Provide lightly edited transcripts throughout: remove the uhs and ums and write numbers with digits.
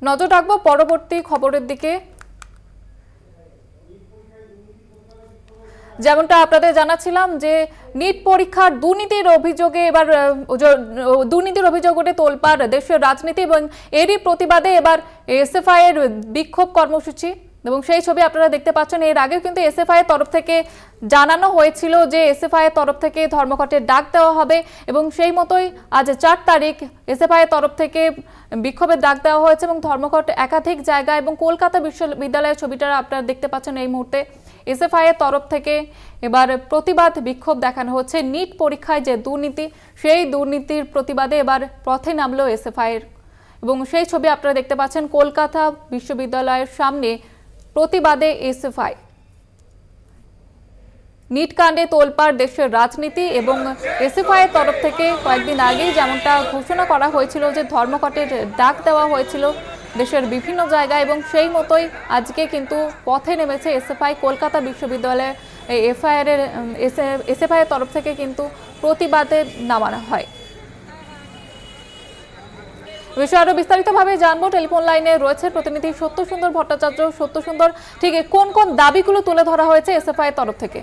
নজর রাখবো পরবর্তী খবরের দিকে। যেমনটা আপনাদের জানাচ্ছিলাম যে নিট পরীক্ষার দুর্নীতির অভিযোগ উঠে তোলপাড় দেশের রাজনীতি এবং এরই প্রতিবাদে এবার এসএফআই এর বিক্ষোভ কর্মসূচি এবং সেই ছবি আপনারা দেখতে পাচ্ছেন। এর আগেও কিন্তু এসএফআই এর তরফ থেকে জানানো হয়েছিল যে এসএফআই এর তরফ থেকে ধর্মঘটের ডাক দেওয়া হবে এবং সেই মতোই আজ ৪ তারিখ এসএফআই এর তরফ থেকে বিক্ষোভের ডাক দেওয়া হয়েছে এবং ধর্মঘট একাধিক জায়গায় এবং কলকাতা বিশ্ববিদ্যালয়ের ছবিটা আপনারা দেখতে পাচ্ছেন এই মুহূর্তে। এসএফআই এর তরফ থেকে এবার প্রতিবাদ বিক্ষোভ দেখানো হচ্ছে। নিট পরীক্ষায় যে দুর্নীতি, সেই দুর্নীতির প্রতিবাদে এবার পথে নামলো এসএফআই এর এবং সেই ছবি আপনারা দেখতে পাচ্ছেন কলকাতা বিশ্ববিদ্যালয়ের সামনে প্রতিবাদে এসএফআই। নিট কাণ্ডে তোলপাড় দেশের রাজনীতি এবং এসএফআই এর তরফ থেকে কয়েকদিন আগেই যেমনটা ঘোষণা করা হয়েছিল যে ধর্মঘটের ডাক দেওয়া হয়েছিল দেশের বিভিন্ন জায়গায় এবং সেই মতোই আজকে কিন্তু পথে নেমেছে এসএফআই। কলকাতা বিশ্ববিদ্যালয়ে এসএফআই এর তরফ থেকে কিন্তু প্রতিবাদে নামানো হয়। বিষয়ে আরো বিস্তারিতভাবে জানবো, টেলিফোন লাইনে রয়েছে প্রতিনিধি সত্য সুন্দর ভট্টাচার্য। সত্য সুন্দর, ঠিক কোন কোন দাবিগুলো তুলে ধরা হয়েছে এসএফআই এর তরফ থেকে?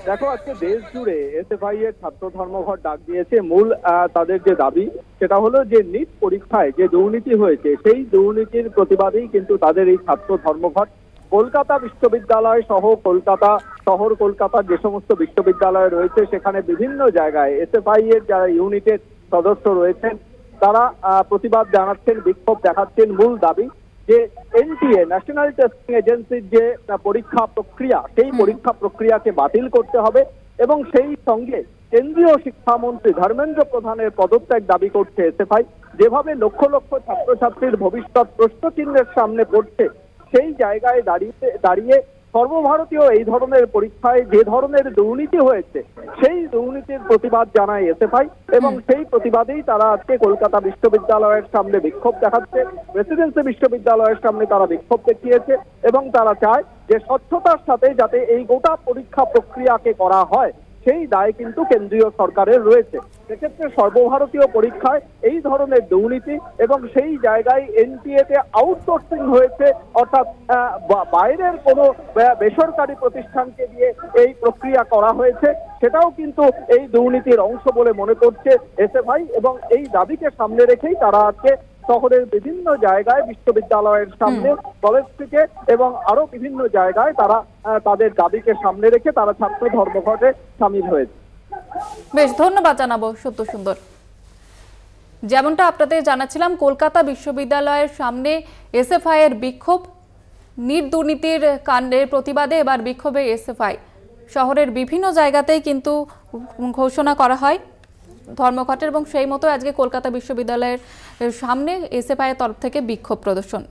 দেখো, আজকে দেশ জুড়ে এসএফআই এর ছাত্র ধর্মঘট ডাক দিয়েছে। মূল তাদের যে দাবি সেটা হলো যে নিট পরীক্ষায় যে দুর্নীতি হয়েছে সেই দুর্নীতির প্রতিবাদেই কিন্তু তাদের এই ছাত্র ধর্মঘট। কলকাতা বিশ্ববিদ্যালয় সহ কলকাতার যে সমস্ত বিশ্ববিদ্যালয় রয়েছে সেখানে বিভিন্ন জায়গায় এসএফআই এর যারা ইউনিটের সদস্য রয়েছেন তারা প্রতিবাদ জানাচ্ছেন, বিক্ষোভ দেখাচ্ছেন। মূল দাবি যে এনটিএ ন্যাশনাল টেস্টিং এজেন্সির যে পরীক্ষা প্রক্রিয়া সেই পরীক্ষা প্রক্রিয়াকে বাতিল করতে হবে এবং সেই সঙ্গে কেন্দ্রীয় শিক্ষামন্ত্রী ধর্মেন্দ্র প্রধানের পদত্যাগ দাবি করছে এসএফআই। যেভাবে লক্ষ লক্ষ ছাত্রছাত্রীর ভবিষ্যৎ প্রশ্নচিহ্নের সামনে পড়ছে সেই জায়গায় দাঁড়িয়ে সর্বভারতীয় এই ধরনের পরীক্ষায় যে ধরনের দুর্নীতি হয়েছে সেই দুর্নীতির প্রতিবাদ জানায় এসএফআই এবং সেই প্রতিবাদেই তারা আজকে কলকাতা বিশ্ববিদ্যালয়ের সামনে বিক্ষোভ দেখাচ্ছে। প্রেসিডেন্সি বিশ্ববিদ্যালয়ের সামনে তারা বিক্ষোভ দেখিয়েছে এবং তারা চায় যে স্বচ্ছতার সাথে যাতে এই গোটা পরীক্ষা প্রক্রিয়াকে করা হয় সেই দায় কিন্তু কেন্দ্রীয় সরকারের রয়েছে। সেক্ষেত্রে সর্বভারতীয় পরীক্ষায় এই ধরনের দুর্নীতি এবং সেই জায়গায় এনটিএ তে আউটসোর্সিং হয়েছে, অর্থাৎ বাইরের কোনো বেসরকারি প্রতিষ্ঠানকে দিয়ে এই প্রক্রিয়া করা হয়েছে, সেটাও কিন্তু এই দুর্নীতির অংশ বলে মনে করছে এসএফআই এবং এই দাবিকে সামনে রেখেই তারা আজকে শহরের বিভিন্ন জায়গায় বিশ্ববিদ্যালয়ের সামনে, কলেজ থেকে এবং আরো বিভিন্ন জায়গায় তারা তাদের দাবিকে সামনে রেখে তারা ছাত্র ধর্মঘটে সামিল হয়েছে। বেশ, ধন্যবাদ জানাবো সত্য সুন্দর। যেমনটা আপনাদের জানাচ্ছিলাম কলকাতা বিশ্ববিদ্যালয়ের সামনে এসএফআই এর বিক্ষোভ, নিট দুর্নীতির কাণ্ডের প্রতিবাদে এবার বিক্ষোভে এসএফআই। শহরের বিভিন্ন জায়গাতেই কিন্তু ঘোষণা করা হয় ধর্মঘটের এবং সেই মতো আজকে কলকাতা বিশ্ববিদ্যালয়ের সামনে এসএফআই এর তরফ থেকে বিক্ষোভ প্রদর্শন।